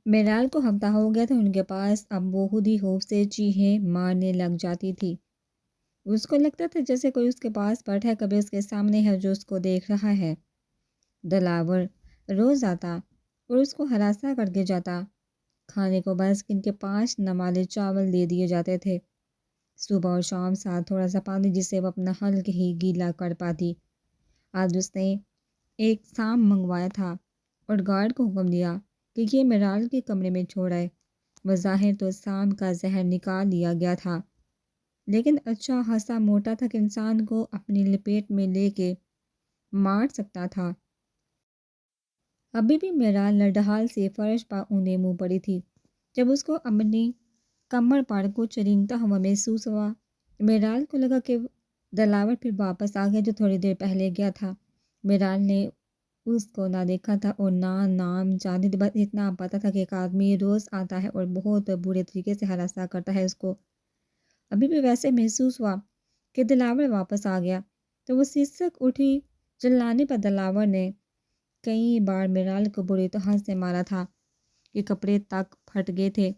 میرال کو ہفتہ ہو گیا تھا ان کے پاس، اب وہ خود ہی خوف سے چیخیں مارنے لگ جاتی تھی۔ اس کو لگتا تھا جیسے کوئی اس کے پاس بیٹھا ہے، کبھی اس کے سامنے ہے جو اس کو دیکھ رہا ہے۔ دلاور روز آتا اور اس کو ہراساں کر کے جاتا۔ کھانے کو بس ان کے 5 نوالے چاول دے دیے جاتے تھے، صبح اور شام ساتھ تھوڑا سا پانی جسے وہ اپنا حلق ہی گیلا کر پاتی۔ آج اس نے ایک سام منگوایا تھا اور گارڈ کو حکم دیا کہ یہ میرال کے کمرے میں چھوڑائے۔ بظاہر تو سام کا زہر نکال لیا گیا تھا، لیکن اچھا خاصا موٹا تھا کہ انسان کو اپنی لپیٹ میں لے کے مار سکتا تھا۔ ابھی بھی میرال نڈھال سے فرش پا اوندے منہ پڑی تھی جب اس کو اپنی کمر پر کچھ رینگتا ہوا محسوس ہوا۔ میرال کو لگا کہ دلاور پھر واپس آ گیا جو تھوڑی دیر پہلے گیا تھا۔ میرال نے اس کو نہ دیکھا تھا اور نہ نام جانتی تھی، بس اتنا پتا تھا کہ ایک آدمی روز آتا ہے اور بہت برے طریقے سے ہراساں کرتا ہے اس کو۔ ابھی بھی ویسے محسوس ہوا کہ دلاور واپس آ گیا تو وہ سسک اٹھی۔ چلانے پر دلاور نے کئی بار میرال کو بری طرح سے مارا تھا کہ کپڑے تک پھٹ گئے تھے،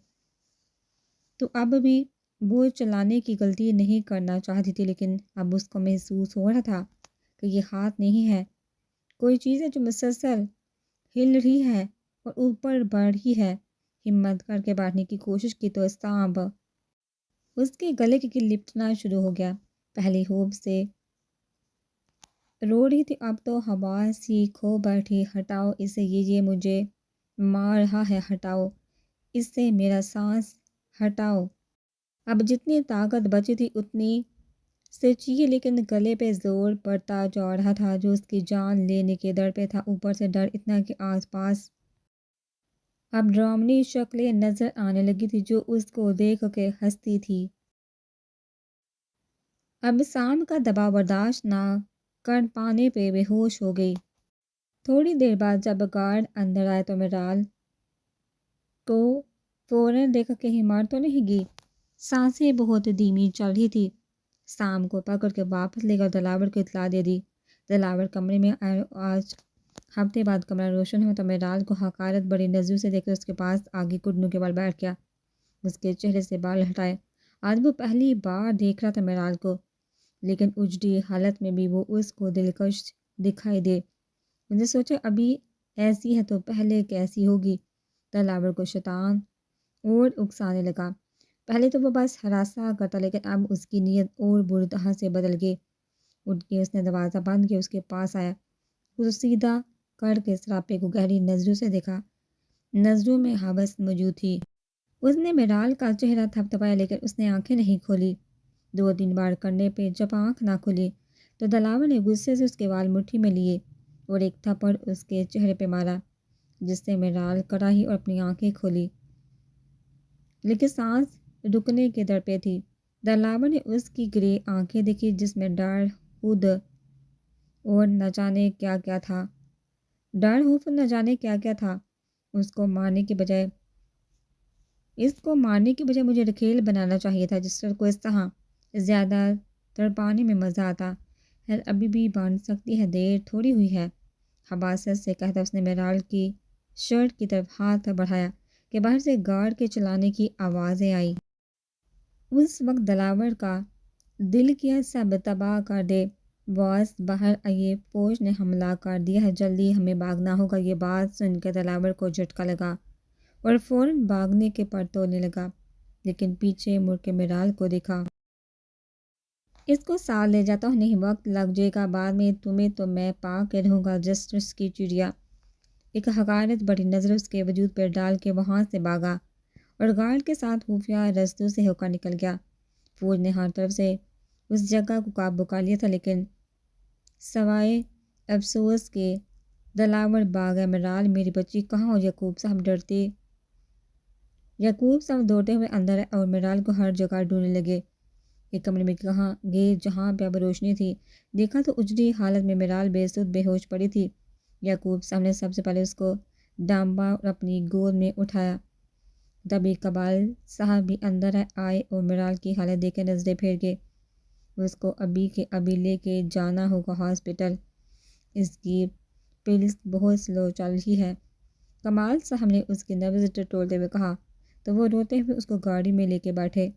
تو اب بھی وہ چلانے کی غلطی نہیں کرنا چاہتی تھی، لیکن اب اس کو محسوس ہو رہا تھا کہ یہ ہاتھ نہیں ہے، کوئی چیز ہے جو مسلسل ہل رہی ہے اور اوپر بڑھ رہی ہے۔ ہمت کر کے بیٹھنے کی کوشش کی تو سانپ اس کے گلے کے لپٹنا شروع ہو گیا۔ پہلی خوب سے رو رہی تھی، اب تو حواس ہی کھو بیٹھی۔ ہٹاؤ اسے، یہ مجھے مار رہا ہے، ہٹاؤ اس سے میرا سانس، ہٹاؤ۔ اب جتنی طاقت بچی تھی اتنی سے چیخی، لیکن گلے پہ زور پڑتا جا رہا تھا جو اس کی جان لینے کے در پہ تھا۔ اوپر سے ڈر اتنا کہ آس پاس اب ڈرامنی شکلیں نظر آنے لگی تھی جو اس کو دیکھ کے ہنستی تھی۔ اب سام کا دباؤ برداشت نہ کر پانے پہ بے ہوش ہو گئی۔ تھوڑی دیر بعد جب گارڈ اندر آئے تو میرال کو فوراً دیکھا کہیں مار تو نہیں گئی۔ سانسیں بہت دھیمی چل رہی تھی۔ سام کو پکڑ کے واپس لے کر دلاور کو اطلاع دے دی۔ دلاور کمرے میں آج ہفتے بعد کمرہ روشن ہوا تو میرال کو حقارت بڑی نظروں سے دیکھ کر اس کے پاس آگے گھٹنوں کے بل بیٹھ گیا، اس کے چہرے سے بال ہٹائے۔ آج وہ پہلی بار دیکھ رہا تھا میرال کو، لیکن اجڑی حالت میں بھی وہ اس کو دلکش دکھائی دے۔ اس نے سوچا ابھی ایسی ہے تو پہلے کیسی ہوگی۔ دلاور کو شیطان اور اکسانے لگا۔ پہلے تو وہ بس ہراساں کرتا، لیکن اب اس کی نیت اور بری طرح سے بدل گئی۔ اٹھ کے اس نے دروازہ بند کیا، اس کے پاس آیا، اسے سیدھا کر کے سراپے کو گہری نظروں سے دیکھا۔ نظروں میں ہوس موجود تھی۔ اس نے میرال کا چہرہ تھپتھپایا لیکن اس نے آنکھیں نہیں کھولی۔ 2-3 بار کرنے پہ جب آنکھ نہ کھلی تو دلاور نے غصے سے اس کے وال مٹھی میں لیے اور ایک تھپڑ اس کے چہرے پہ مارا، جس سے میرال کراہی اور اپنی آنکھیں کھولی، لیکن سانس رکنے کے در پہ تھی۔ دلاور نے اس کی گرے آنکھیں دیکھی جس میں ڈر، خود اور نہ جانے کیا کیا تھا۔ ڈر، خوف اور نہ جانے کیا کیا تھا۔ اس کو مارنے کی بجائے مجھے رکھیل بنانا چاہیے تھا، جس کو اس طرح زیادہ تڑپانے میں مزہ آتا ہے۔ ابھی بھی بن سکتی ہے، دیر تھوڑی ہوئی ہے، حباست سے کہتا اس نے میرال کی شرٹ کی طرف ہاتھ بڑھایا کہ باہر سے گارڈ کے چلانے کی آوازیں آئی۔ اس وقت دلاور کا دل کیا سب تباہ کر دے۔ باس باہر آئیے، فوج نے حملہ کر دیا ہے، جلدی ہمیں بھاگنا ہوگا۔ یہ بات سن کے دلاور کو جھٹکا لگا اور فوراً بھاگنے کے پر توڑنے لگا، لیکن پیچھے مڑ کے میرال کو دیکھا۔ اس کو ساتھ لے جاتا ہوں، نہیں وقت لگ جائے گا، بعد میں تمہیں تو میں پا کے رہوں گا۔ جسٹس کی چڑیا ایک حقارت بڑی نظر اس کے وجود پر ڈال کے وہاں سے بھاگا اور گارڈ کے ساتھ خفیہ رستوں سے ہو کر نکل گیا۔ فوج نے ہر طرف سے اس جگہ کو قابو کر لیا تھا، لیکن سوائے افسوس کے دلاور بھاگ گیا۔ میرال میری بچی کہاں ہو؟ یعقوب صاحب دوڑتے ہوئے اندر آئے اور میرال کو ہر جگہ ڈھونڈنے لگے۔ ایک کمرے میں کہاں گئے جہاں پہ اب روشنی تھی، دیکھا تو اجڑی حالت میں میرال بے سود بے ہوش پڑی تھی۔ یعقوب صاحب نے سب سے پہلے اس کو ڈانبا اور اپنی گود میں اٹھایا۔ تبھی اقبال صاحب بھی اندر آئے اور میرال کی حالت دیکھ کے نظریں پھیر گئے۔ اس کو ابھی کے ابھی لے کے جانا ہوگا ہاسپٹل، اس کی پلس بہت سلو چل رہی ہے۔ کمال صاحب نے اس کی نبض ٹٹولتے ہوئے کہا تو وہ روتے ہوئے اس کو گاڑی میں لے کے بیٹھے۔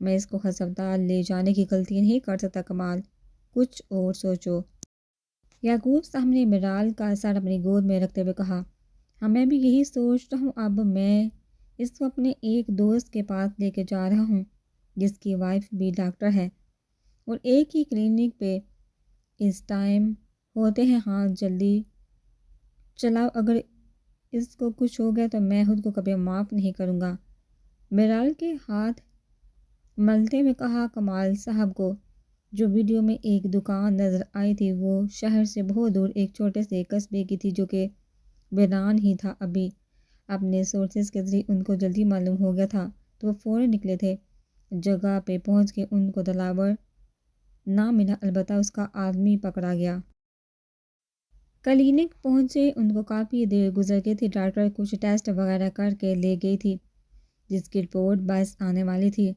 میں اس کو ہسپتال لے جانے کی غلطی نہیں کر سکتا کمال، کچھ اور سوچو۔ یعقوب صاحب نے میرال کا سر اپنی گود میں رکھتے ہوئے کہا ہاں میں بھی یہی سوچ رہا ہوں، اب میں اس کو اپنے ایک دوست کے پاس لے کے جا رہا ہوں جس کی وائف بھی ڈاکٹر ہے اور ایک ہی کلینک پہ اس ٹائم ہوتے ہیں۔ ہاں جلدی چلاؤ، اگر اس کو کچھ ہو گیا تو میں خود کو کبھی معاف نہیں کروں گا۔ میرال کے ہاتھ ملتے ہوئے کہا کمال صاحب کو جو ویڈیو میں ایک دکان نظر آئی تھی وہ شہر سے بہت دور ایک چھوٹے سے قصبے کی تھی جو کہ ویران ہی تھا۔ ابھی اپنے سورسز کے ذریعے ان کو جلدی معلوم ہو گیا تھا تو وہ فوراً نکلے تھے۔ جگہ پہ پہنچ کے ان کو دلاور نہ ملا، البتہ اس کا آدمی پکڑا گیا۔ کلینک پہنچے ان کو کافی دیر گزر گئی تھی۔ ڈاکٹر کچھ ٹیسٹ وغیرہ کر کے لے گئی تھی جس کی رپورٹ بس آنے والی تھی۔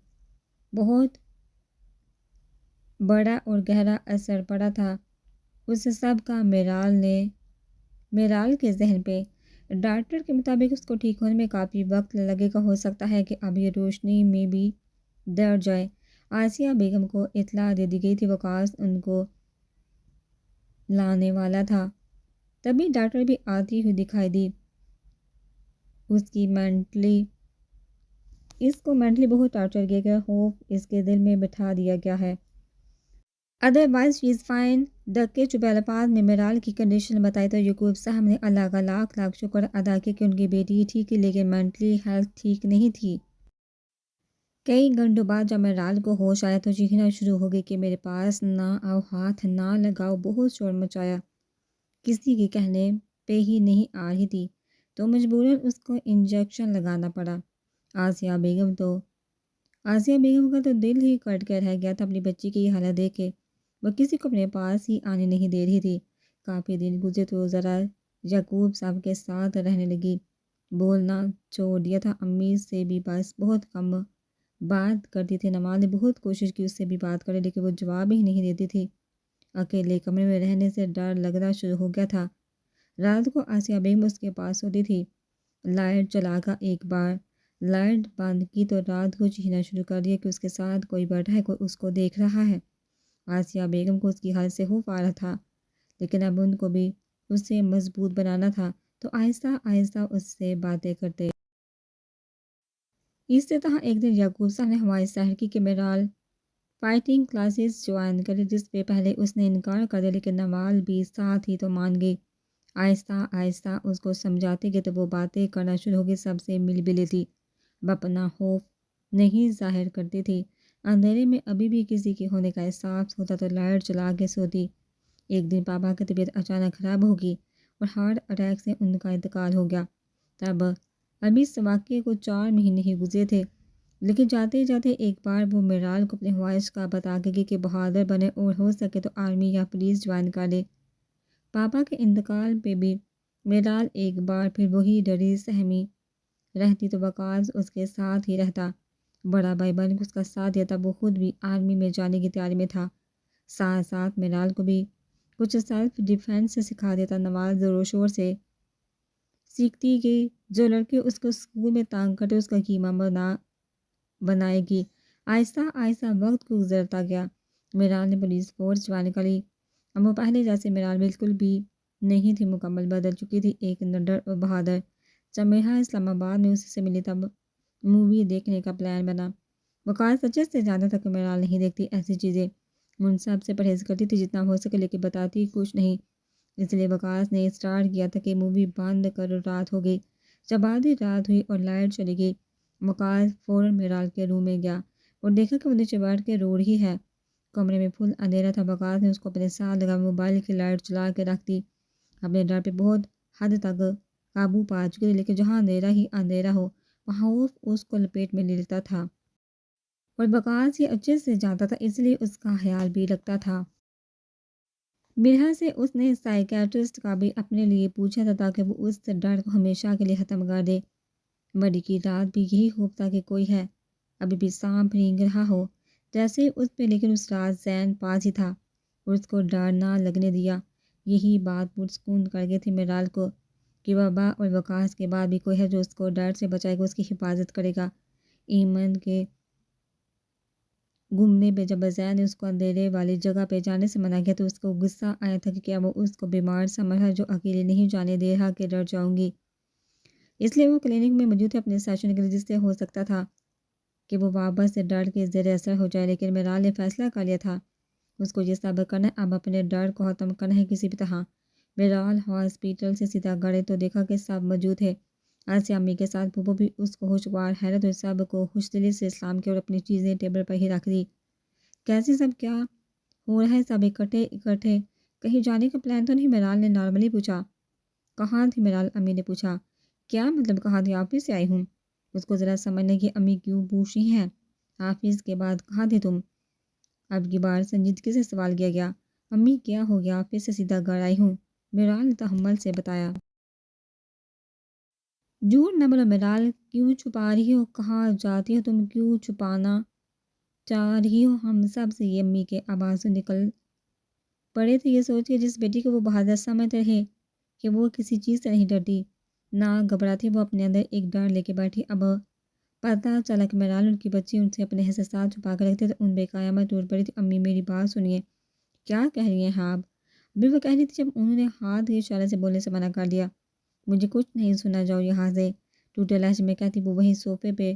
بہت بڑا اور گہرا اثر پڑا تھا اس سب کا میرال کے ذہن پہ۔ ڈاکٹر کے مطابق اس کو ٹھیک ہونے میں کافی وقت لگے گا، ہو سکتا ہے کہ اب یہ روشنی میں بھی ڈر جائے۔ آسیہ بیگم کو اطلاع دے دی گئی تھی، وقاص ان کو لانے والا تھا۔ تبھی ڈاکٹر بھی آتی ہوئی دکھائی دی۔ اس کو مینٹلی بہت ٹارچر کیا گیا، خوف اس کے دل میں بٹھا دیا گیا ہے۔ Otherwise she is fine. دکے چپے الفاظ میں میرال کی کنڈیشن بتائی تو یعقوب صاحب نے اللہ کا لاکھ لاکھ شکر ادا کیا کہ ان کی بیٹی ٹھیک تھی لیکن مینٹلی ہیلتھ ٹھیک نہیں تھی۔ کئی گھنٹوں بعد جب میرال کو ہوش آیا تو چیخنا شروع ہو گئی کہ میرے پاس نہ آؤ، ہاتھ نہ لگاؤ، بہت شور مچایا۔ کسی کے کہنے پہ ہی نہیں آ رہی تھی تو مجبوراً اس کو انجیکشن لگانا پڑا۔ آسیہ بیگم کا تو دل ہی کٹ کے رہ گیا تھا اپنی بچی کی یہ حالت دیکھ کے۔ وہ کسی کو اپنے پاس ہی آنے نہیں دے رہی تھی۔ کافی دن گزرے تو ذرا یعقوب صاحب کے ساتھ رہنے لگی، بولنا چھوڑ دیا تھا۔ امی سے بھی بس بہت کم بات کرتی تھی۔ نماز نے بہت کوشش کی اس سے بھی بات کرے لیکن وہ جواب ہی نہیں دیتی تھی۔ اکیلے کمرے میں رہنے سے ڈر لگنا شروع ہو گیا تھا۔ رات کو آسیہ بیگم اس کے پاس ہوتی تھی۔ لائٹ چلا کر ایک بار لائٹ بند کی تو رات کو چیخنا شروع کر دیا کہ اس کے ساتھ کوئی بیٹھا ہے، کوئی اس کو دیکھ رہا ہے۔ آسیہ بیگم کو اس کی حالت سے خوف آ رہا تھا لیکن اب ان کو بھی اس سے مضبوط بنانا تھا تو آہستہ آہستہ اس سے باتیں کرتے۔ اسی طرح ایک دن یعقوب صاحب نے ہماری سحر کی کہ میرال فائٹنگ کلاسز جوائن کرے، جس پہ پہلے اس نے انکار کر دیا لیکن نوال بھی ساتھ ہی تو مان گئی۔ آہستہ آہستہ اس کو سمجھاتے گئے تو وہ باتیں کرنا شروع ہو گئی، سب سے مل بھی لیتی، اب اپنا خوف نہیں ظاہر کرتی تھی۔ اندھیرے میں ابھی بھی کسی کے ہونے کا احساس ہوتا تو لائٹ جلا کے سوتی۔ ایک دن پاپا کی طبیعت اچانک خراب ہوگی اور ہارٹ اٹیک سے ان کا انتقال ہو گیا۔ تب ابھی اس واقعے کو 4 مہینے ہی گزرے تھے لیکن جاتے جاتے ایک بار وہ میرال کو اپنے خواہش کا بتا گئی کہ بہادر بنے اور ہو سکے تو آرمی یا پولیس جوائن کر لے۔ پاپا کے انتقال پہ بھی میرال ایک بار پھر وہی ڈری سہمی رہتی تو وقاص اس کے ساتھ ہی رہتا، بڑا بھائی بن کے اس کا ساتھ دیتا۔ وہ خود بھی آرمی میں جانے کی تیاری میں تھا، ساتھ ساتھ میرال کو بھی کچھ سیلف ڈیفینس سکھا دیتا۔ نواز زور و شور سے سیکھتی گئی، جو لڑکے اس کو اسکول میں تانگ کرتے اس کا قیمہ بنائے گی۔ آہستہ آہستہ وقت گزرتا گیا، میرال نے پولیس فورس جوائن کر لی۔ اب وہ پہلے جیسے میرال بالکل بھی نہیں تھی، مکمل بدل چکی تھی، ایک نڈر اور بہادر۔ جب میرا اسلام آباد میں اسی سے ملی تب مووی دیکھنے کا پلان بنا۔ وقاص سچے سے جانتا تھا کہ میرال نہیں دیکھتی ایسی چیزیں، ان سب سے پرہیز کرتی تھی جتنا ہو سکے لیکن بتاتی کچھ نہیں۔ اس لیے وقاص نے اسٹارٹ کیا تھا کہ مووی بند کر رات ہو گئی۔ جب آدھی رات ہوئی اور لائٹ چلی گئی، وقاص فوراً میرال کے روم میں گیا اور دیکھا کہ وہ نیچے بیٹھ کے رو رہی ہے۔ کمرے میں فل اندھیرا تھا۔ وقاص نے اس کو اپنے ساتھ لگا موبائل کی لائٹ چلا کے رکھ دی۔ اپنے ڈر پہ بہت حد تک قابو پا چکی تھی لیکن جہاں اندھیرا ہی اندھیرا ہو وہاں خوف اس کو لپیٹ میں لے لیتا تھا اور وقاص یہ اچھے سے جانتا تھا، اس لیے اس کا خیال بھی رکھتا تھا۔ مرحا سے اس نے سائیکیٹرسٹ کا بھی اپنے لیے پوچھا تھا تاکہ وہ اس ڈر کو ہمیشہ کے لیے ختم کر دے۔ بڑی کی رات بھی یہی خوف تھا کہ کوئی ہے، ابھی بھی سانپ رینگ رہا ہو جیسے اس پہ، لیکن اس رات ذہن پاس ہی تھا اور اس کو ڈر نہ لگنے دیا۔ یہی بات پرسکون کر گئی تھی میرال کو۔ کہ وبا اور وقاص کے بعد بھی کوئی ہے جو اس کو ڈر سے بچائے گا، اس کی حفاظت کرے گا۔ ایمن کے گھومنے پہ جب زید نے اس کو اندھیرے والی جگہ پہ جانے سے منع کیا تو اس کو غصہ آیا تھا کہ کیا وہ اس کو بیمار سمجھا جو اکیلے نہیں جانے دے رہا کہ ڈر جاؤں گی۔ اس لیے وہ کلینک میں موجود تھے اپنے سیشن کے لیے، جس سے ہو سکتا تھا کہ وہ واپس سے ڈر کے زیر اثر ہو جائے، لیکن میرال نے فیصلہ کر لیا تھا اس کو یہ ثابت کرنا ہے، اب اپنے ڈر کو ختم کرنا ہے کسی بھی طرح۔ میرال ہاسپٹل سے سیدھا گئے تو دیکھا کہ سب موجود تھے۔ آسیہ امی کے ساتھ پھوپھو بھی اس کو خوشگوار حیرت اور سب کو خوش دلی سے سلام کیا اور اپنی چیزیں ٹیبل پر ہی رکھ دی۔ کیسے سب کیا ہو رہا ہے؟ سب اکٹھے کہیں جانے کا پلان تو نہیں؟ میرال نے نارملی پوچھا۔ کہاں تھی میرال؟ امی نے پوچھا۔ کیا مطلب کہاں تھی؟ آفس سے آئی ہوں۔ اس کو ذرا سمجھنے کی امی کیوں پوچھ رہی ہیں؟ آفس کے بعد کہاں تھے تم؟ اب کی بار سنجیدگی سے سوال کیا گیا۔ امی کیا ہو گیا؟ آفس سے سیدھا گھر آئی ہوں، میرال نے تحمل سے بتایا۔ جھوٹ نہ بولو میرال، کیوں چھپا رہی ہو؟ کہاں جاتی ہو تم؟ کیوں چھپانا چاہ رہی ہو ہم سب سے؟ یہ امی کے آواز سے نکل پڑے تھے، یہ سوچ کے جس بیٹی کو وہ بہادر سمجھتے رہے کہ وہ کسی چیز سے نہیں ڈرتی نہ گھبراتی، وہ اپنے اندر ایک ڈر لے کے بیٹھی۔ اب پتہ چلا کہ میرال ان کی بچی ان سے اپنے احساسات چھپا کر رکھتے تو ان بے قیامت ٹوٹ پڑی تھی۔ امی میری بات سنیے۔ کیا کہہ رہی ہیں آپ؟ ابھی وہ کہہ رہی تھی جب انہوں نے ہاتھ کے اشارے سے بولنے سے منع کر دیا۔ مجھے کچھ نہیں سنا، جاؤ یہاں سے، ٹوٹے لہجے میں کہتی وہ وہیں صوفے پہ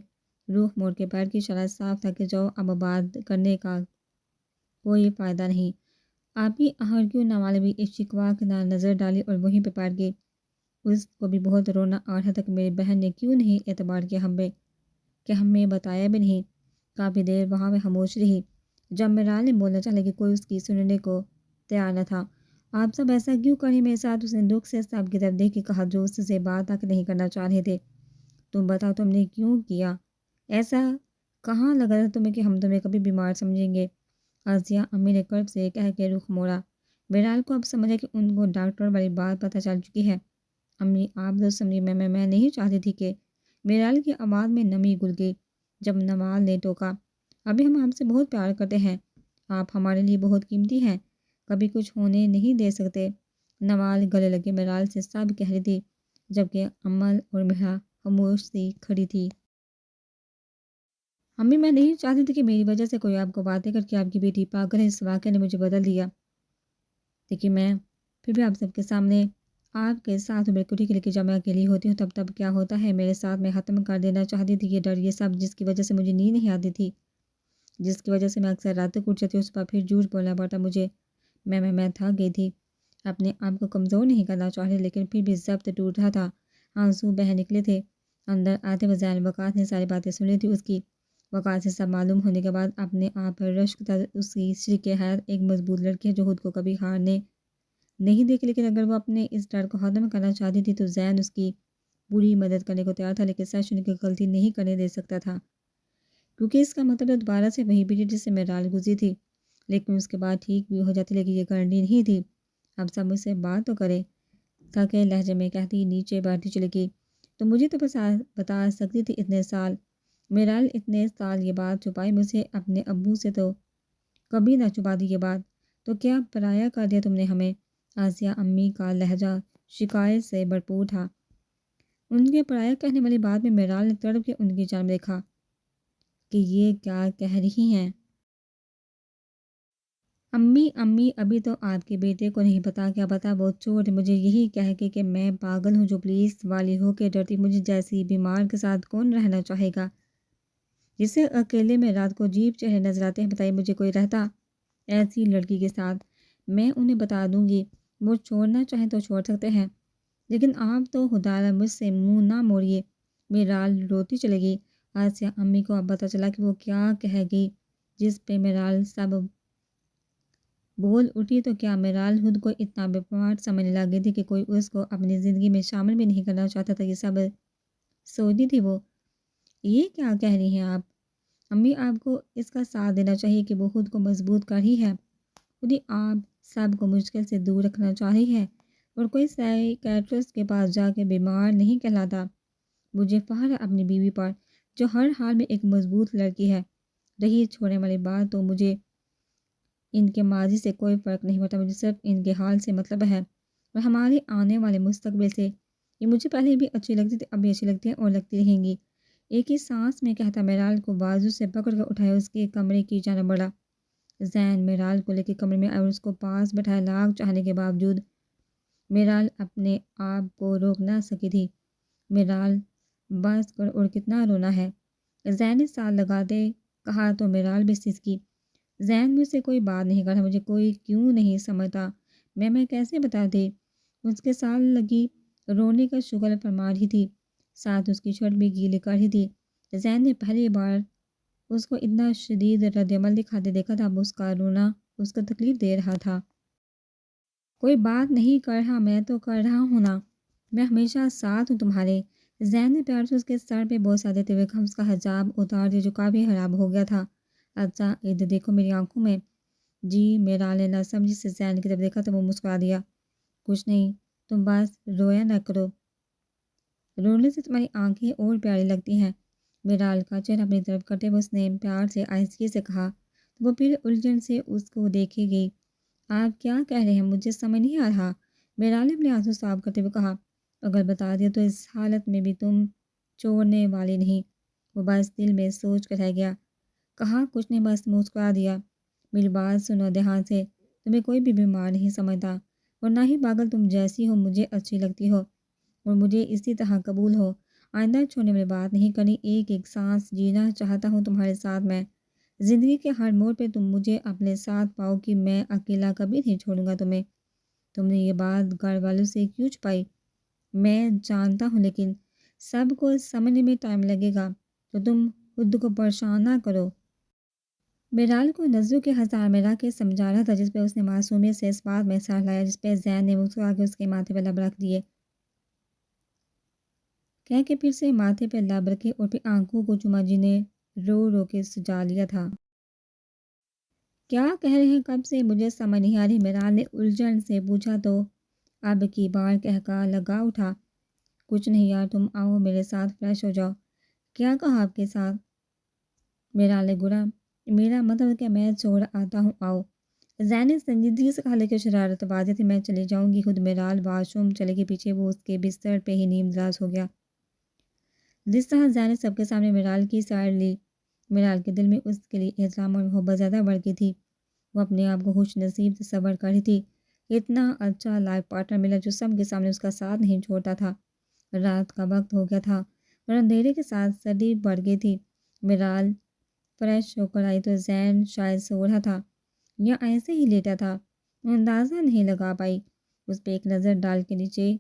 روح موڑ کے بیٹھ کی اشارہ صاف تھا کہ جاؤ، اب بات کرنے کا کوئی فائدہ نہیں۔ آپ ہی آہر کیوں نہ والے بھی ایک شکوا کے نظر ڈالی اور وہیں پہ بیٹھ گئی۔ اس کو بھی بہت رونا آ رہا تھا کہ میری بہن نے کیوں نہیں اعتبار کیا ہم پہ، کہ ہمیں بتایا بھی نہیں۔ کافی دیر وہاں میں خاموش رہی، جب میرال نے بولنا چاہا کہ کوئی اس کی سننے کو تیار نہ تھا۔ آپ سب ایسا کیوں کریں میرے ساتھ؟ اس نے دکھ سے سب کی طرف دیکھ کے کہا جو اس سے بات تک نہیں کرنا چاہ رہے تھے۔ تم بتاؤ تم نے کیوں کیا ایسا؟ کہاں لگا تھا تمہیں کہ ہم تمہیں کبھی بیمار سمجھیں گے؟ آسیہ امی نے کرب سے کہہ کے رخ موڑا۔ میرال کو اب سمجھا کہ ان کو ڈاکٹر والی بات پتہ چل چکی ہے۔ امی آپ تو سمجھی، میں نہیں چاہتی تھی کہ… میرال کی آواز میں نمی گھل گئی جب نوال نے ٹوکا۔ ابھی ہم آپ سے بہت پیار کرتے ہیں، آپ ہمارے لیے بہت قیمتی ہیں، کبھی کچھ ہونے نہیں دے سکتے۔ نوال گلے لگے میرال سے سب کہہ رہی تھی، جبکہ امل اور مہرا خاموش سی کھڑی تھی۔ امی میں نہیں چاہتی تھی کہ میری وجہ سے کوئی آپ کو باتیں کر کے آپ کی بیٹی پاگل ہے، اس واقعے نے مجھے بدل دیا۔ لیکن میں پھر بھی آپ سب کے سامنے آپ کے ساتھ بالکل کے لیے جب میں اکیلی ہوتی ہوں تب کیا ہوتا ہے میرے ساتھ، میں ختم کر دینا چاہتی تھی یہ ڈر، یہ سب جس کی وجہ سے مجھے نیند نہیں آتی تھی، جس کی وجہ سے میں اکثر راتیں اٹھ جاتی، اس پر پھر جھوٹ بولنا پڑتا مجھے۔ میں تھک گئی تھی، اپنے آپ کو کمزور نہیں کرنا چاہ رہی، لیکن پھر بھی ضبط ٹوٹ رہا تھا، آنسو بہہ نکلے تھے۔ اندر آتے وزیر وقاص نے ساری باتیں سنی تھی اس کی۔ وقاص سے سب معلوم ہونے کے بعد اپنے آپ پر رشک تھا، اس کی شریک حیات ایک مضبوط لڑکی ہے جو خود کو کبھی ہارنے نہیں دیکھی، لیکن اگر وہ اپنے اس ڈر کو ختم کرنا چاہتی تھی تو زین اس کی پوری مدد کرنے کو تیار تھا، لیکن سیشن کی غلطی نہیں کرنے دے سکتا تھا، کیونکہ اس کا مطلب دوبارہ سے وہی بیٹی جس سے میرال گزری تھی، لیکن اس کے بعد ٹھیک بھی ہو جاتی، لیکن یہ گارنٹی نہیں تھی۔ اب سب مجھ سے بات تو کرے، تھکے لہجے میں کہتی نیچے بیٹھی چلی گئی۔ تو مجھے تو بس بتا سکتی تھی اتنے سال، میرال اتنے سال یہ بات چھپائی مجھ سے، اپنے ابو سے تو کبھی نہ چھپا دی یہ بات، تو کیا پرایا کر دیا تم نے ہمیں؟ آسیہ امی کا لہجہ شکایت سے بھرپور تھا۔ ان کے پرایا کہنے والی بات میں میرال نے تڑپ کے ان کی جانب دیکھا کہ یہ کیا کہہ رہی ہیں۔ امی ابھی تو آپ کے بیٹے کو نہیں پتا، کیا پتا وہ چوٹ مجھے یہی کہہ کے کہ میں پاگل ہوں جو پولیس والی ہو کے ڈرتی، مجھے جیسی بیمار کے ساتھ کون رہنا چاہے گا، جسے اکیلے میں رات کو عجیب چہرے نظر آتے ہیں، بتائیے مجھے کوئی رہتا ایسی لڑکی کے ساتھ؟ میں انہیں بتا دوں گی، وہ چھوڑنا چاہیں تو چھوڑ سکتے ہیں، لیکن آپ تو خدا مجھ سے منہ نہ موڑیے۔ میرال روتی چلے گئی۔ آسیہ امی کو اب پتہ چلا کہ وہ کیا کہہ گئی، جس پہ میرال سب بول اٹھی، تو کیا میرال خود کو اتنا بے پناہ سمجھنے لگی تھی کہ کوئی اس کو اپنی زندگی میں شامل بھی نہیں کرنا چاہتا تھا، یہ سب سوچتی تھی وہ۔ یہ کیا کہہ رہی ہیں آپ؟ امی آپ کو اس کا ساتھ دینا چاہیے کہ وہ خود کو مضبوط کر رہی ہے، خود ہی آپ سب کو مشکل سے دور رکھنا چاہ رہی ہے، اور کوئی سائیکیٹرسٹ کے پاس جا کے بیمار نہیں کہلاتا۔ مجھے فخر ہے اپنی بیوی پر جو ہر حال میں ایک مضبوط لڑکی ہے۔ رہی چھوڑنے والی بات، تو مجھے ان کے ماضی سے کوئی فرق نہیں پڑتا، مجھے صرف ان کے حال سے مطلب ہے اور ہمارے آنے والے مستقبل سے۔ یہ مجھے پہلے بھی اچھی لگتی تھی، اب بھی اچھی لگتی ہیں اور لگتی رہیں گی۔ ایک ہی سانس میں کہتا میرال کو بازو سے پکڑ کر اٹھایا، اس کے کمرے کی جانب بڑھا۔ زین میرال کو لے کے کمرے میں اور اس کو پاس بٹھایا۔ لاکھ چاہنے کے باوجود میرال اپنے آپ کو روک نہ سکی تھی۔ میرال بس کر، اور کتنا رونا ہے؟ زین نے ساتھ لگاتے کہا تو میرال بھی سسکی۔ زین مجھ سے کوئی بات نہیں کرتا، مجھے کوئی کیوں نہیں سمجھتا، میں کیسے بتاتی؟ اس کے ساتھ لگی رونے کا شغل فرما رہی تھی، ساتھ اس کی شرٹ بھی گیلی کر رہی تھی۔ زین نے پہلی بار اس کو اتنا شدید رد عمل دکھاتے دیکھا تھا۔ اب اس کا رونا اس کو تکلیف دے رہا تھا۔ کوئی بات نہیں کر رہا، میں تو کر رہا ہوں نا، میں ہمیشہ ساتھ ہوں تمہارے۔ زین نے پیار سے اس کے سر پہ بوسہ دیتے ہوئے کہا۔ اس کا حجاب اتار دیا جو کافی خراب ہو گیا تھا۔ اچھا ادھر دیکھو میری آنکھوں میں۔ جی، میرال نے ناسمجھی سے زین کی طرف دیکھا تو وہ مسکرا دیا۔ کچھ نہیں، تم بس رویا نہ کرو، رونے سے تمہاری آنکھیں اور پیاری لگتی ہیں۔ میرال کا چہرہ اپنی طرف کرتے ہوئے اس نے پیار سے آہستگی سے کہا تو وہ پھر الجھن سے اس کو دیکھے گئی۔ آپ کیا کہہ رہے ہیں؟ مجھے سمجھ نہیں آ رہا، میرال نے اپنے آنسو صاف کرتے ہوئے کہا۔ اگر بتا دیا تو اس حالت میں بھی تم چھوڑنے والی نہیں۔ وہ بس دل میں سوچ کر رہ گیا۔ کہا کچھ نہیں، بس مسکرا دیا۔ میری بات سنو دھیان سے، تمہیں کوئی بھی بیمار نہیں سمجھتا اور نہ ہی پاگل، تم جیسی ہو مجھے اچھی لگتی ہو اور مجھے اسی طرح قبول ہو۔ آئندہ چھوڑنے والی بات نہیں کرنی، ایک ایک سانس جینا چاہتا ہوں تمہارے ساتھ میں۔ زندگی کے ہر موڑ پہ تم مجھے اپنے ساتھ پاؤ کہ میں اکیلا کبھی نہیں چھوڑوں گا تمہیں۔ تم نے یہ بات گھر والوں سے کیوں چھپائی؟ میں جانتا ہوں، لیکن سب کو سمجھنے میں ٹائم لگے گا، تو تم خود کو پریشان نہ کرو۔ میرال کو نظروں کے ہزار میں رکھ کے سمجھا رہا تھا، جس پہ اس نے معصومیت سے اس بات میں سر لایا، جس پہ زین نے مسکرا کے اس کے ماتھے پہ لب رکھ دیے، کہہ کے پھر سے ماتھے پہ لب رکھے اور پھر آنکھوں کو چوما، جنہیں رو رو کے سجا لیا تھا۔ کیا کہہ رہے ہیں کب سے؟ مجھے سمجھ نہیں آ رہی، میرال نے الجھن سے پوچھا تو اب کی بار کہکا لگا اٹھا۔ کچھ نہیں یار، تم آؤ میرے ساتھ فریش ہو جاؤ۔ کیا کہا آپ کے ساتھ؟ میرال نے گڑا، میرا مطلب کہ میں چھوڑ آتا ہوں، آؤ۔ زین نے سنجیدگی سے کہا، لیکن شرارت واضح تھی، میں چلی جاؤں گی خود۔ میرال واش روم چلے گی، پیچھے وہ اس کے بستر پہ ہی نیم دراز ہو گیا۔ جس طرح زین نے سب کے سامنے میرال کی سائڈ لی، میرال کے دل میں اس کے لیے احترام اور محبت زیادہ بڑھ گئی تھی۔ وہ اپنے آپ کو خوش نصیب تصور کر رہی تھی، اتنا اچھا لائف پارٹنر ملا جو سب کے سامنے اس کا ساتھ نہیں چھوڑتا تھا۔ رات کا وقت ہو گیا تھا اور اندھیرے کے ساتھ سردی بڑھ گئی تھی۔ میرال فریش ہو کر آئی تو زین شاید سو رہا تھا یا ایسے ہی لیٹا تھا، اندازہ نہیں لگا پائی۔ اس پہ ایک نظر ڈال کے نیچے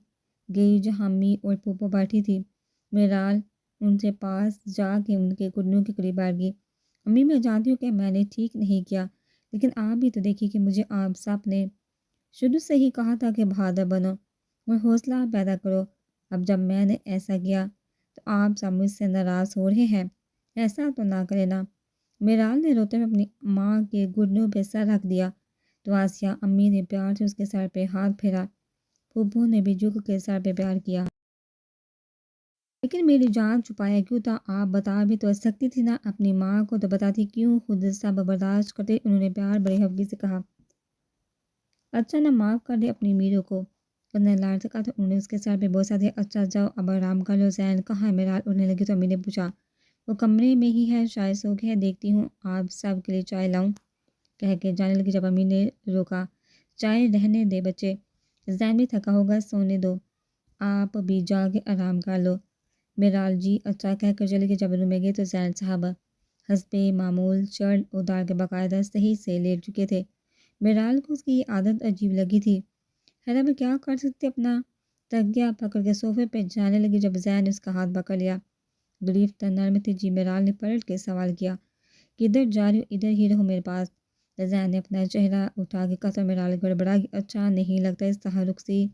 گئی جہاں امی اور پھوپھو بیٹھی تھی۔ میرال ان سے پاس جا کے ان کے گھٹنوں کے قریب بیٹھ گئی۔ امی، میں جانتی ہوں کہ میں نے ٹھیک نہیں کیا، لیکن آپ بھی تو دیکھیے کہ مجھے آپ سب نے شروع سے ہی کہا تھا کہ بہادر بنو اور حوصلہ پیدا کرو۔ اب جب میں نے ایسا کیا تو آپ سب مجھ سے ناراض ہو رہے ہیں، ایسا تو نہ کرے نا۔ میرال نے روتے ہوئے اپنی ماں کے گھٹنوں پہ سر رکھ دیا تو آسیہ امی نے پیار سے اس کے سر پہ ہاتھ پھیرا، پھوپھو نے بھی جھک کے سر پہ پیار کیا۔ لیکن میری جان چھپایا کیوں تھا؟ آپ بتا بھی تو سکتی تھی نا، اپنی ماں کو تو بتاتی، کیوں خود سب برداشت کرتے؟ انہوں نے پیار بڑی حوصلے سے کہا۔ اچھا نا، معاف کر دے اپنی میروں کو، اس نے لاڈ سے کہا تو انہوں نے اس کے سر پہ بوسہ دیا۔ اچھا جاؤ اب آرام کر لو۔ زین کہاں ہے؟ میرال اڑنے لگی تو امی نے پوچھا۔ وہ کمرے میں ہی ہے، شاید سو گئے ہے، دیکھتی ہوں آپ سب کے لیے چائے لاؤں، کہہ کے جانے لگی جب امی نے روکا۔ چائے رہنے دے بچے، زین بھی تھکا ہوگا، سونے دو، آپ بھی جا کے آرام کر لو۔ میرال جی اچھا کہہ کر چلی گئی۔ جب روم میں گئے تو زین صاحب حسب معمول شرٹ اتار کے باقاعدہ صحیح سے لیٹ چکے تھے۔ میرال کو اس کی یہ عادت عجیب لگی تھی، خیر اب کیا کر سکتے، اپنا تکیہ پکڑ کے صوفے پہ جانے لگی جب زین نے اس کا ہاتھ پکڑ لیا۔ گرفت نرم تھی۔ جی، میرال نے پلٹ کے سوال کیا۔ کدھر جا رہی ہو؟ ادھر ہی رہو میرے پاس، زین نے اپنا چہرہ اٹھا کے کہا تو میرال گڑبڑا گئی۔ اچھا نہیں لگتا اس طرح رخصتی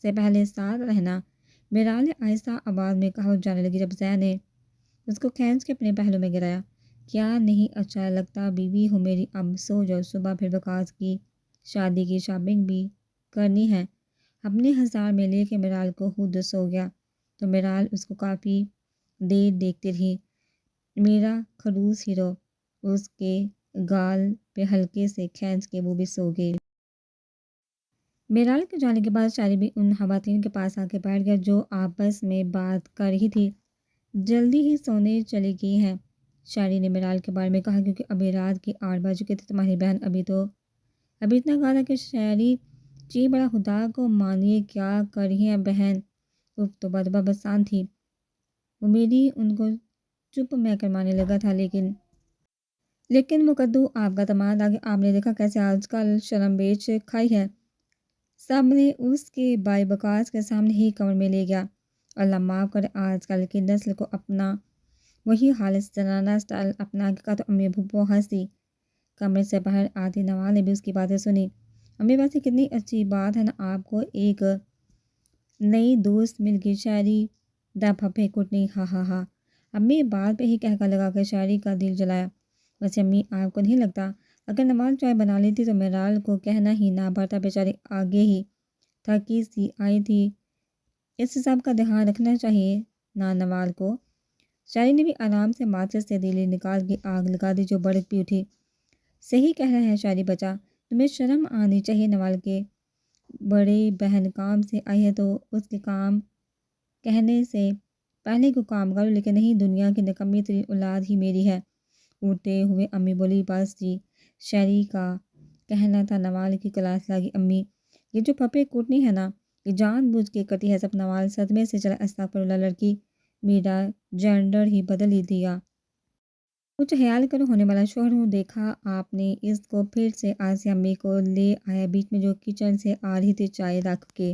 سے پہلے ساتھ رہنا، میرال نے آہستہ آواز میں کہا اور جانے لگی جب زین نے اس کو کھینچ کے اپنے پہلو میں گرایا۔ کیا نہیں اچھا لگتا؟ بیوی ہو میری، اب سو جاؤ، صبح پھر وقاص کی شادی کی شاپنگ بھی کرنی ہے۔ اپنے ہزار میں لے کے میرال کو خود سو گیا تو میرال اس کو کافی دیر دیکھتی رہی۔ میرا خلوص ہیرو، اس کے گال پہ ہلکے سے کھینچ کے وہ بھی سو گئی۔ میرال کے جانے کے بعد شاعری بھی ان خواتین کے پاس آ کے بیٹھ گیا جو آپس میں بات کر رہی تھی۔ جلدی ہی سونے چلی گئی ہیں، شاعری نے میرال کے بارے میں کہا، کیونکہ ابھی رات کے 8 بج چکے تھے۔ تمہاری بہن ابھی اتنا کہا تھا کہ شاعری چی بڑا خدا کو مانیے، کیا کر رہی ہیں بہن؟ اف تو بدبہ بسان تھی، وہ میری ان کو چپ میں کروانے لگا تھا، لیکن مقدو آپ کا دماد آگے آپ نے دیکھا کیسے آج کل شرم بیچ کھائی ہے۔ سب نے اس کے بائی بکاس کے سامنے ہی کمر میں لے گیا۔ اللہ معاف کرے، آج کل کی نسل کو اپنا وہی خالص زنانہ سٹائل اپنا کے کہا تو امی بھوپو ہنسی۔ کمرے سے باہر آتی نوال نے بھی اس کی باتیں سنی۔ امی ویسے کتنی اچھی بات ہے نا، آپ کو ایک نئی دوست مل گئی، شاعری دا پھپھے کٹنی، ہا ہا ہا۔ امی بات پہ ہی کہہ لگا کے شاعری کا دل جلایا۔ ویسے امی آپ کو نہیں لگتا اگر نوال چائے بنا لیتی تو میرال کو کہنا ہی نہ پڑتا، بیچاری آگے ہی تھکی سی آئی تھی، اس سب کا دھیان رکھنا چاہیے نا نوال کو۔ شاعری نے بھی آرام سے ماچس سے تیلی نکال کے آگ لگا دی جو بڑک بھی اٹھی۔ صحیح کہہ رہا ہے شاعری بچہ، تمہیں شرم آنی چاہیے نوال کے بڑی بہن کام سے آئی ہے تو اس کے کام کہنے سے پہلے کو کام کرو، لیکن نہیں، دنیا کی نکمی ترین اولاد ہی میری ہے۔ اٹھتے ہوئے امی بولی، بس جی، شاعری کا کہنا تھا نوال کی کلاس لگی۔ امی یہ جو پھپھے کوٹنی ہے نا، یہ جان بوجھ کے کٹی ہے سب۔ نوال صدمے سے چلا، استغفراللہ، لڑکی میرا جینڈر ہی بدل ہی دیا، کچھ خیال کرو، ہونے والا شوہر ہوں۔ دیکھا آپ نے اس کو پھر سے آسیہ امی کو لے آیا بیچ میں، جو کچن سے آ رہی تھی چائے رکھ کے۔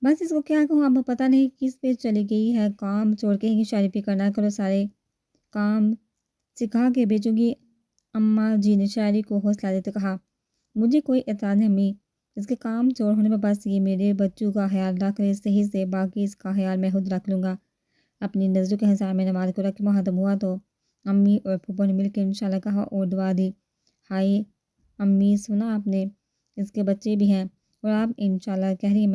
بس اس کو کیا کہوں، اب پتہ نہیں کس پہ چلی گئی ہے، کام چھوڑ کے ہی شاعری فکر نہ کرو، سارے کام سکھا کے بیچوں گی۔ اماں جی نے شاعری کو حوصلہ دیتے کہا، مجھے کوئی اعتراض نہیں امی، اس کے کام چور ہونے میں بس یہ میرے بچوں کا خیال رکھ لے صحیح سے، باقی اس کا خیال میں خود رکھ لوں گا۔ اپنی نظروں کے حساب میں نماز کو رکھ کے محتم ہوا تو امی اور پھپھو نے مل کے انشاءاللہ کہا اور دعا دی۔ ہائے امی، سنا آپ نے، اس کے بچے بھی ہیں اور آپ انشاءاللہ کہہ رہی ہیں،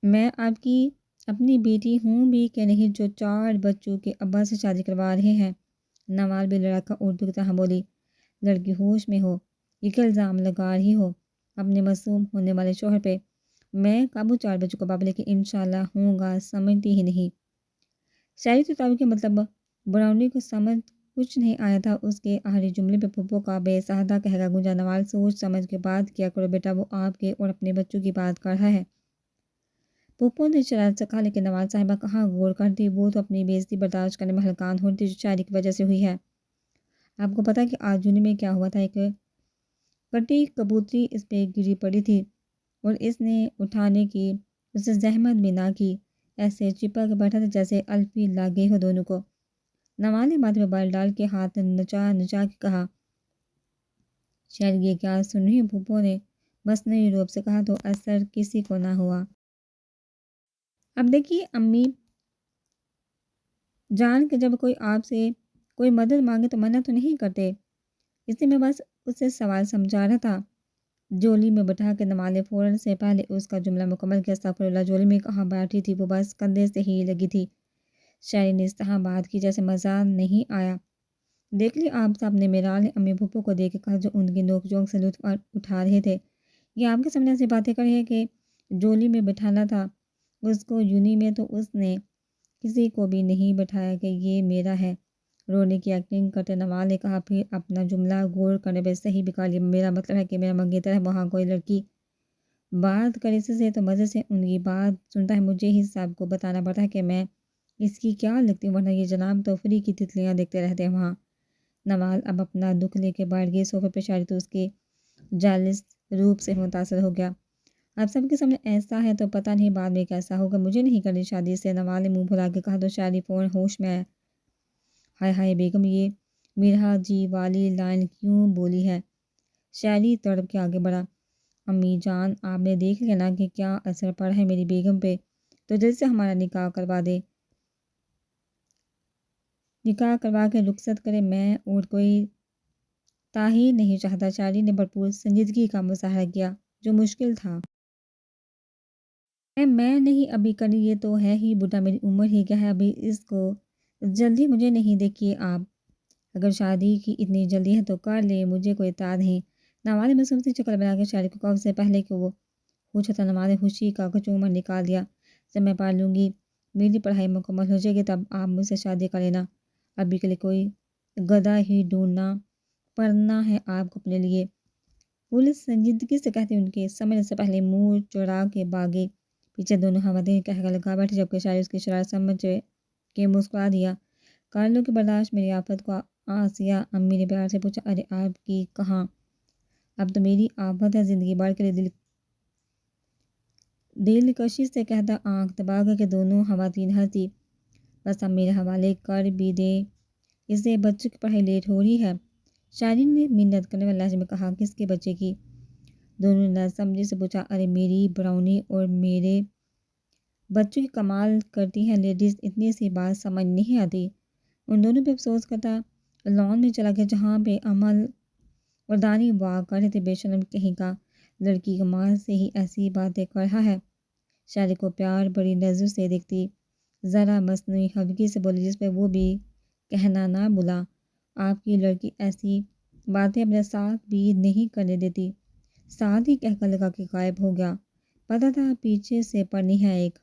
میں آپ کی اپنی بیٹی ہوں بھی کہ نہیں جو 4 بچوں کے ابا سے شادی کروا رہے ہیں؟ نوال بھی لڑکا اردو کی طرح بولی، لڑکی ہوش میں ہو، یہ کہ الزام لگا رہی ہو اپنے معصوم ہونے والے شوہر پہ؟ میں کابو 4 بچوں کا باپ، لیکن انشاءاللہ ہوں گا، سمجھتی ہی نہیں۔ شاعری تو تعلق کے مطلب براؤنی کو سمجھ کچھ نہیں آیا تھا، اس کے آخری جملے پہ پھپھو کا بے ساختہ کہنا گونجا۔ نوال سوچ سمجھ کے بات کیا کرو بیٹا، وہ آپ کے اور اپنے بچوں کی بات کر رہا ہے۔ پھپھو نے شرارت سے کہا، لیکن نوال صاحبہ کہاں غور کرتی، وہ تو اپنی بے عزتی برداشت کرنے میں ہلکان ہوتی جو شاعری کی وجہ سے ہوئی ہے۔ آپ کو پتہ ہے کہ آج جونی میں کیا ہوا تھا؟ ایک کٹی کبوتری اس پہ گری پڑی تھی اور اس نے اٹھانے کی اسے زحمت بھی نہ کی، ایسے چپک بیٹھا تھا جیسے الفی لاگے ہو دونوں کو۔ نوال نے ماتھے میں بال ڈال کے ہاتھ نچا نچا کے کہا، شاید یہ کیا سن رہی ہوں؟ پھپھو نے مصنوعی روپ سے کہا، تو اثر کسی کو نہ ہوا۔ اب دیکھیے امی جان کے جب کوئی آپ سے کوئی مدد مانگے تو منع تو نہیں کرتے، اس لیے میں بس اسے سوال سمجھا رہا تھا۔ جولی میں بٹھا کے نوال نے فوراً سے پہلے اس کا جملہ مکمل کیا، استغفراللہ، جولی میں کہاں بیٹھی تھی، وہ بس کندھے سے ہی لگی تھی۔ شاعری نے اس طرح بات کی جیسے مزہ نہیں آیا۔ دیکھ لی آپ صاحب نے، میرال نے امی پھپھو کو دیکھ کے کہا جو ان کی نوک جھونک سے لطف اٹھا رہے تھے، یہ آپ کے سامنے ایسی باتیں کر رہی ہے کہ جولی میں بٹھانا تھا اس کو یونی میں تو اس نے کسی کو بھی نہیں بٹھایا کہ یہ میرا ہے۔ رونے کی ایکٹنگ کرتے نوال نے کہا، پھر اپنا جملہ غور کرنے پہ صحیح بکا لیا، میرا مطلب ہے کہ میرا منگیتر ہے، وہاں کوئی لڑکی بات کرے اس سے تو مزے سے ان کی بات سنتا ہے، مجھے ہی سب کو بتانا پڑتا ہے کہ میں اس کی کیا لگتی ہوں، ورنہ یہ جناب تو فری کی تتلیاں دیکھتے رہتے ہیں وہاں۔ نوال اب اپنا دکھ لے کے بیٹھ گئی صوفے پہ، شاعری تو اس کے جالس روپ سے متاثر ہو گیا۔ اب سب کے سامنے ایسا ہے تو پتہ نہیں بعد میں کیسا ہوگا، مجھے نہیں کرنی شادی سے، نوال نے منہ بھلا کے کہا تو شاعری فوراً ہوش میں ہے، ہائے ہائے بیگم، یہ میرا جی والی لائن کیوں بولی ہے؟ شاعری تڑپ کے آگے بڑھا، امی جان آپ نے دیکھ لیا نا کہ کیا اثر پڑا ہے میری بیگم پہ، تو جلد سے ہمارا نکاح کروا دے، نکاح کروا کے رخصت کرے، میں اور کوئی تاخیر نہیں چاہتا۔ شاعری نے بھرپور سنجیدگی کا مظاہرہ کیا جو مشکل تھا۔ میں نہیں ابھی کرنی، یہ تو ہے ہی بڈھا، میری عمر ہی کیا ہے ابھی، اس کو جلدی مجھے نہیں، دیکھیے آپ اگر شادی کی اتنی جلدی ہے تو کر لے، مجھے کوئی اعتراض نہیں۔ نواد نے مصروف سی شکل بنا کے شاعری کو کب سے پہلے کہ وہ پوچھا تھا، نواد نے خوشی کا کچومر نکال دیا۔ جب میں پڑھ لوں گی، میری پڑھائی مکمل ہو جائے گی، تب آپ مجھ سے شادی کر لینا۔ ابھی کے لیے کوئی گدھا ہی ڈھونڈنا پڑنا ہے آپ کو اپنے لیے۔ پولیس سنجیدگی سے کہتی ان کے سمجھنے سے پہلے منہ چڑھا کے بھاگے۔ پیچھے دونوں خواتین کہہ کر لگا بیٹھے، جبکہ شاعر اس کی شرارت سمجھ کے مسکرا دیا۔ کر لو کہ برداشت میری آفت کو، آسیہ امی نے پیار سے پوچھا۔ ارے آپ کی کہاں، اب تو میری آفت ہے زندگی بھر کے لیے، دلکشی سے کہتا آنکھ دبا کر کے دونوں خواتین ہنسی۔ بس اب میرے حوالے کر بھی دے اسے، بچوں کی پڑھائی لیٹ ہو رہی ہے، شاعرین نے منت کرنے والے لہجے میں کہا۔ کس کے بچے کی؟ دونوں نے ناسمجھی سے پوچھا۔ ارے میری براؤنی اور میرے بچوں کی کمال کرتی ہیں لیڈیز، اتنی سی بات سمجھ نہیں آتی؟ ان دونوں پہ افسوس کرتا لان میں چلا گیا، جہاں پہ عمل اور دانی واک کر رہے تھے۔ بے شرم کہیں کا، لڑکی کمال سے ہی ایسی باتیں کر رہا ہے۔ شاعری کو پیار بڑی نظر سے دیکھتی ذرا مصنوعی خفگی سے بولی، جس پہ وہ بھی کہنا نہ بھولا، آپ کی لڑکی ایسی باتیں اپنے ساتھ بھی نہیں کرنے دیتی۔ ساتھ ہی کہہ کر لگا کے غائب ہو گیا۔ پتہ تھا پیچھے سے پڑنی ہے ایک